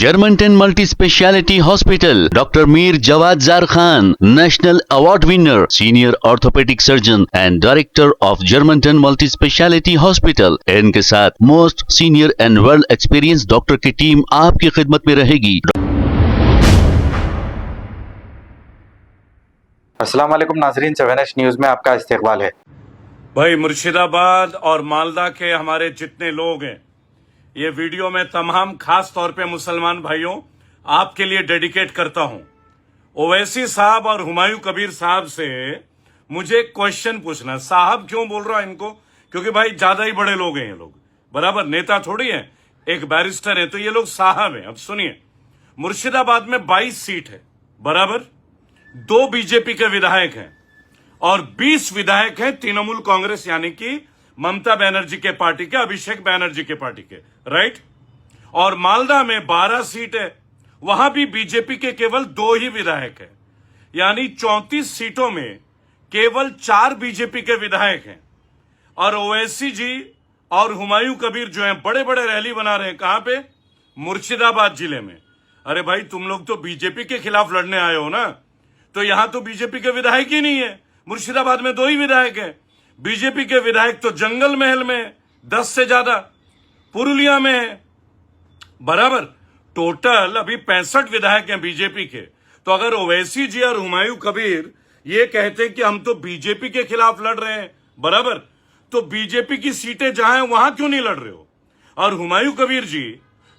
Germanton multi speciality hospital, doctor Mir Jawad Zar Khan, national award winner, senior orthopaedic surgeon and director of Germanten multi speciality hospital. इनके साथ most senior and well experience doctor की team आपकी खिदमत में रहेगी। अस्सलाम वालेकुम नाजरीन, 7H न्यूज़ में आपका इस्तकबाल है। भाई मुर्शिदाबाद और मालदा के हमारे जितने लोग हैं, ये वीडियो मैं तमाम खास तौर पे मुसलमान भाइयों आपके लिए डेडिकेट करता हूं। ओवैसी साहब और हुमायूं कबीर साहब से मुझे क्वेश्चन पूछना। साहब क्यों बोल रहा है इनको? क्योंकि भाई ज्यादा ही बड़े लोग हैं ये लोग, बराबर नेता थोड़ी है, एक बैरिस्टर है, तो ये लोग साहब हैं। अब सुनिए, मुर्शिदाबाद में 22 सीट है, बराबर 2 बीजेपी के विधायक हैं और 20 विधायक हैं तृणमूल कांग्रेस यानी कि ममता बनर्जी के पार्टी के, अभिषेक बनर्जी के पार्टी के, राइट। और मालदा में 12 सीट है, वहां भी बीजेपी के केवल 2 ही विधायक हैं, यानी 34 सीटों में केवल 4 बीजेपी के विधायक हैं। और ओवैसी जी और हुमायूं कबीर जो हैं बड़े बड़े रैली बना रहे हैं, कहां पे? मुर्शिदाबाद जिले में। अरे भाई तुम लोग तो बीजेपी के खिलाफ लड़ने आए हो ना, तो यहां तो बीजेपी के विधायक ही नहीं है। मुर्शिदाबाद में 2 ही विधायक हैं। बीजेपी के विधायक तो जंगल महल में 10 से ज्यादा, पुरुलिया में है, बराबर टोटल अभी 65 विधायक हैं बीजेपी के। तो अगर ओवैसी जी और हुमायूं कबीर ये कहते हैं कि हम तो बीजेपी के खिलाफ लड़ रहे हैं, बराबर, तो बीजेपी की सीटें जहां हैं वहां क्यों नहीं लड़ रहे हो? और हुमायूं कबीर जी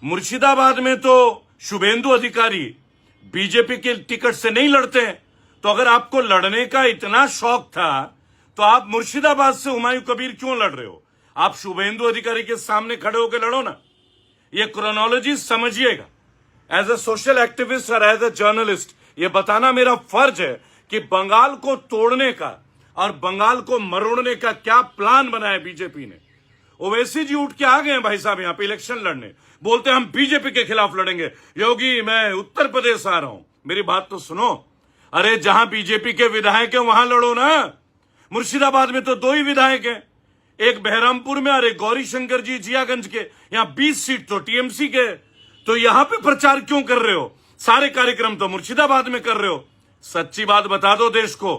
मुर्शिदाबाद में तो शुभेंदु अधिकारी बीजेपी के टिकट से नहीं लड़ते हैं। तो अगर आपको लड़ने का इतना शौक था तो आप मुर्शिदाबाद से हुमायूं कबीर क्यों लड़ रहे हो? आप शुभेंदु अधिकारी के सामने खड़े होकर लड़ो ना। ये क्रोनोलॉजी समझिएगा। एज ए सोशल एक्टिविस्ट और एज ए जर्नलिस्ट ये बताना मेरा फर्ज है कि बंगाल को तोड़ने का और बंगाल को मरोड़ने का क्या प्लान बनाया बीजेपी ने। ओवैसी जी उठ के आ गए हैं भाई साहब यहाँ पे इलेक्शन लड़ने, बोलते हैं हम बीजेपी के खिलाफ लड़ेंगे। योगी मैं उत्तर प्रदेश आ रहा हूं, मेरी बात तो सुनो। अरे जहां बीजेपी के विधायक है वहां लड़ो ना। मुर्शिदाबाद में तो 2 ही विधायक हैं, एक बहरामपुर में और एक गौरी शंकर जी जियागंज के। यहाँ 20 सीट तो टीएमसी के। तो यहां पे प्रचार क्यों कर रहे हो? सारे कार्यक्रम तो मुर्शिदाबाद में कर रहे हो। सच्ची बात बता दो देश को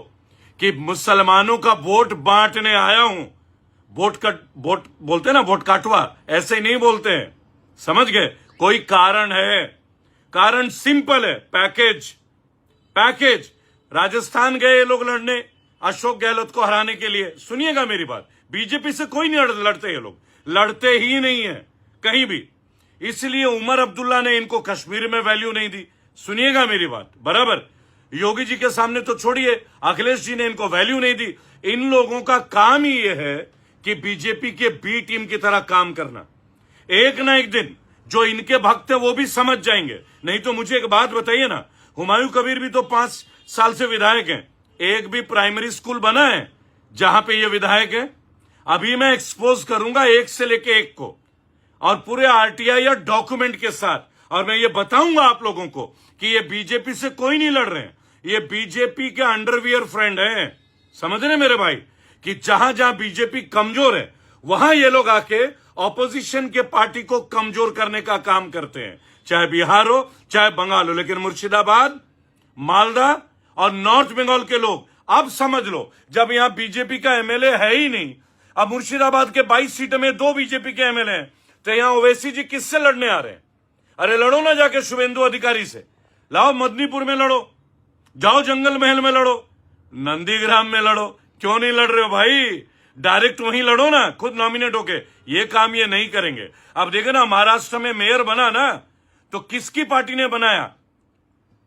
कि मुसलमानों का वोट बांटने आया हूं। वोट बोलते ना, वोट काटवा, ऐसे ही नहीं बोलते हैं, समझ गए? कोई कारण है, कारण सिंपल है, पैकेज। राजस्थान गए ये लोग लड़ने अशोक गहलोत को हराने के लिए। सुनिएगा मेरी बात, बीजेपी से कोई नहीं लड़ते, ये लोग लड़ते ही नहीं है कहीं भी। इसलिए उमर अब्दुल्ला ने इनको कश्मीर में वैल्यू नहीं दी। सुनिएगा मेरी बात, बराबर। योगी जी के सामने तो छोड़िए, अखिलेश जी ने इनको वैल्यू नहीं दी। इन लोगों का काम ही यह है कि बीजेपी के बी टीम की तरह काम करना। एक ना एक दिन जो इनके भक्त है वो भी समझ जाएंगे। नहीं तो मुझे एक बात बताइए ना, हुमायूं कबीर भी तो 5 साल से विधायक हैं, एक भी प्राइमरी स्कूल बना है जहां पे ये विधायक है? अभी मैं एक्सपोज करूंगा एक से लेके एक को, और पूरे आरटीआई या डॉक्यूमेंट के साथ, और मैं ये बताऊंगा आप लोगों को कि ये बीजेपी से कोई नहीं लड़ रहे हैं, ये बीजेपी के अंडरवियर फ्रेंड हैं। समझ रहे मेरे भाई कि जहां जहां बीजेपी कमजोर है वहां ये लोग आके ऑपोजिशन के पार्टी को कमजोर करने का काम करते हैं, चाहे बिहार हो चाहे बंगाल हो। लेकिन मुर्शिदाबाद, मालदा और नॉर्थ बंगाल के लोग अब समझ लो, जब यहां बीजेपी का एमएलए है ही नहीं, अब मुर्शिदाबाद के 22 सीटों में 2 बीजेपी के एमएलए हैं, तो यहां ओवैसी जी किससे लड़ने आ रहे हैं? अरे लड़ो ना जाके शुभेंदु अधिकारी से, लाओ मदनीपुर में लड़ो, जाओ जंगल महल में लड़ो, नंदीग्राम में लड़ो। क्यों नहीं लड़ रहे हो भाई? डायरेक्ट वहीं लड़ो ना, खुद नॉमिनेट होके। ये काम ये नहीं करेंगे। अब देखे ना, महाराष्ट्र में मेयर बना ना, तो किसकी पार्टी ने बनाया?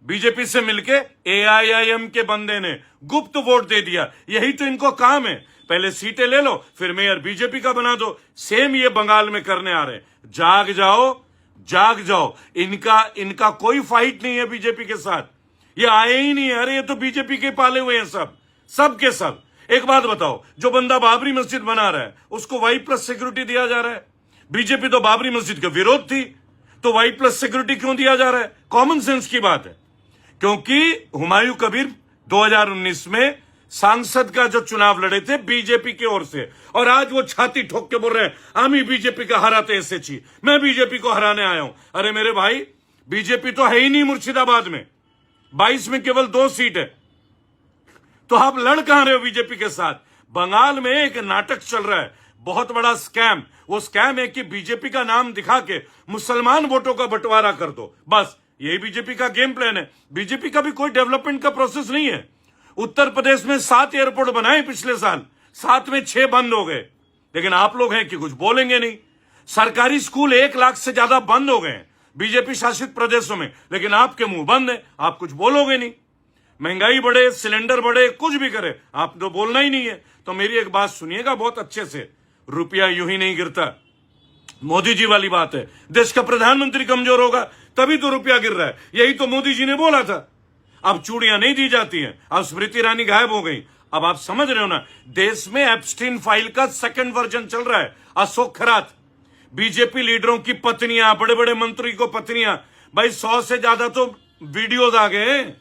बीजेपी से मिलके एआईएम के बंदे ने गुप्त वोट दे दिया। यही तो इनको काम है, पहले सीटें ले लो फिर मेयर बीजेपी का बना दो। सेम ये बंगाल में करने आ रहे हैं। जाग जाओ। इनका कोई फाइट नहीं है बीजेपी के साथ, ये आए ही नहीं है। अरे ये तो बीजेपी के पाले हुए हैं सब के सब। एक बात बताओ, जो बंदा बाबरी मस्जिद बना रहा है उसको Y+ सिक्योरिटी दिया जा रहा है। बीजेपी तो बाबरी मस्जिद के विरोध थी, तो Y+ सिक्योरिटी क्यों दिया जा रहा है? कॉमन सेंस की बात है। क्योंकि हुमायूं कबीर 2019 में सांसद का जो चुनाव लड़े थे बीजेपी की ओर से, और आज वो छाती ठोक के बोल रहे हैं हम ही बीजेपी का हराते एसएचई, मैं बीजेपी को हराने आया हूं। अरे मेरे भाई, बीजेपी तो है ही नहीं मुर्शिदाबाद में, 22 में केवल 2 सीट है, तो आप लड़ कहां रहे हो बीजेपी के साथ? बंगाल में एक नाटक चल रहा है, बहुत बड़ा स्कैम। वो स्कैम है कि बीजेपी का नाम दिखा के मुसलमान वोटों का बंटवारा कर दो, बस यही बीजेपी का गेम प्लान है। बीजेपी का भी कोई डेवलपमेंट का प्रोसेस नहीं है। उत्तर प्रदेश में 7 एयरपोर्ट बनाए पिछले साल, 7 में 6 बंद हो गए, लेकिन आप लोग हैं कि कुछ बोलेंगे नहीं। सरकारी स्कूल 1 लाख से ज्यादा बंद हो गए हैं बीजेपी शासित प्रदेशों में, लेकिन आपके मुंह बंद है, आप कुछ बोलोगे नहीं। महंगाई बढ़े, सिलेंडर बढ़े, कुछ भी करे, आप तो बोलना ही नहीं है। तो मेरी एक बात सुनिएगा बहुत अच्छे से, रुपया यूं ही नहीं गिरता, मोदी जी वाली बात है। देश का प्रधानमंत्री कमजोर होगा तभी तो रुपया गिर रहा है, यही तो मोदी जी ने बोला था। अब चूड़ियां नहीं दी जाती हैं, अब स्मृति ईरानी गायब हो गई। अब आप समझ रहे हो ना, देश में एप्स्टीन फाइल का 2nd वर्जन चल रहा है। अशोक खरात, बीजेपी लीडरों की पत्नियां, बड़े बड़े मंत्री को पत्नियां, भाई 100 से ज्यादा तो वीडियोज आ गए हैं।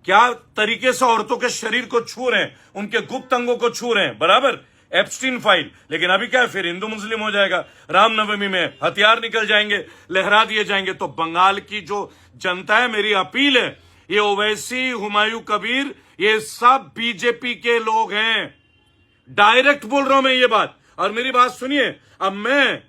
क्या तरीके से औरतों के शरीर को छू रहे हैं, उनके गुप्त अंगों को छू रहे हैं, बराबर एप्स्टीन फाइल। लेकिन अभी क्या है, फिर हिंदू मुस्लिम हो जाएगा, रामनवमी में हथियार निकल जाएंगे, लहरा दिए जाएंगे। तो बंगाल की जो जनता है, मेरी अपील है, ये ओवैसी, हुमायूं कबीर, ये सब बीजेपी के लोग हैं। डायरेक्ट बोल रहा हूं मैं ये बात। और मेरी बात सुनिए, अब मैं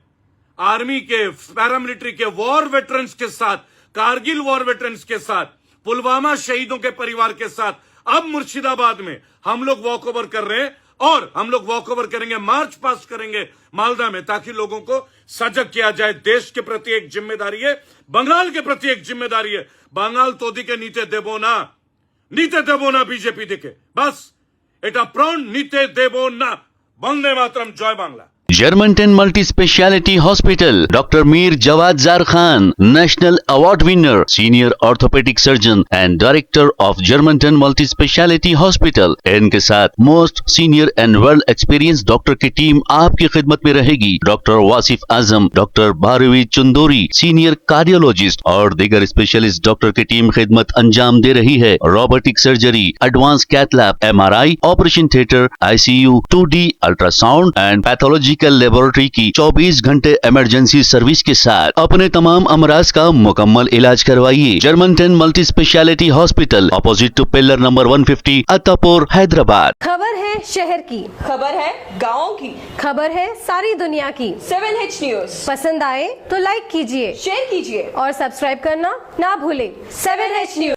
आर्मी के, पैरामिलिट्री के वॉर वेटरन्स के साथ, कारगिल वॉर वेटरन्स के साथ, पुलवामा शहीदों के परिवार के साथ अब मुर्शिदाबाद में हम लोग वॉक ओवर कर रहे हैं, और हम लोग वॉक ओवर करेंगे, मार्च पास करेंगे मालदा में, ताकि लोगों को सजग किया जाए। देश के प्रति एक जिम्मेदारी है, बंगाल के प्रति एक जिम्मेदारी है। बंगाल तो दिखे नीते देबो ना बीजेपी दिखे, बस एटा प्राण नीते देबो ना। वंदे मातरम, जय Bangla. Germantown Multi Speciality Hospital, Dr. Mir Jawad Zar Khan, National Award winner, Senior Orthopedic Surgeon and Director of Germantown Multi Speciality Hospital। इनके साथ most senior and world experience doctor की टीम आपकी खिदमत में रहेगी। Doctor Wasif Azam, doctor Bharvi Chandori, senior cardiologist और दीगर specialist doctor की टीम खिदमत अंजाम दे रही है। Robotic surgery, advance cath lab, MRI, operation theatre, ICU, 2D ultrasound and pathology laboratory की 24 घंटे इमरजेंसी सर्विस के साथ अपने तमाम अमराज का मुकम्मल इलाज करवाइए। Germanten multi speciality hospital, opposite to pillar number 150, Attapur, Hyderabad. खबर है शहर की, खबर है गाँव की, खबर है सारी दुनिया की। 7H न्यूज पसंद आए तो लाइक कीजिए, शेयर कीजिए और सब्सक्राइब करना ना भूले। 7H news.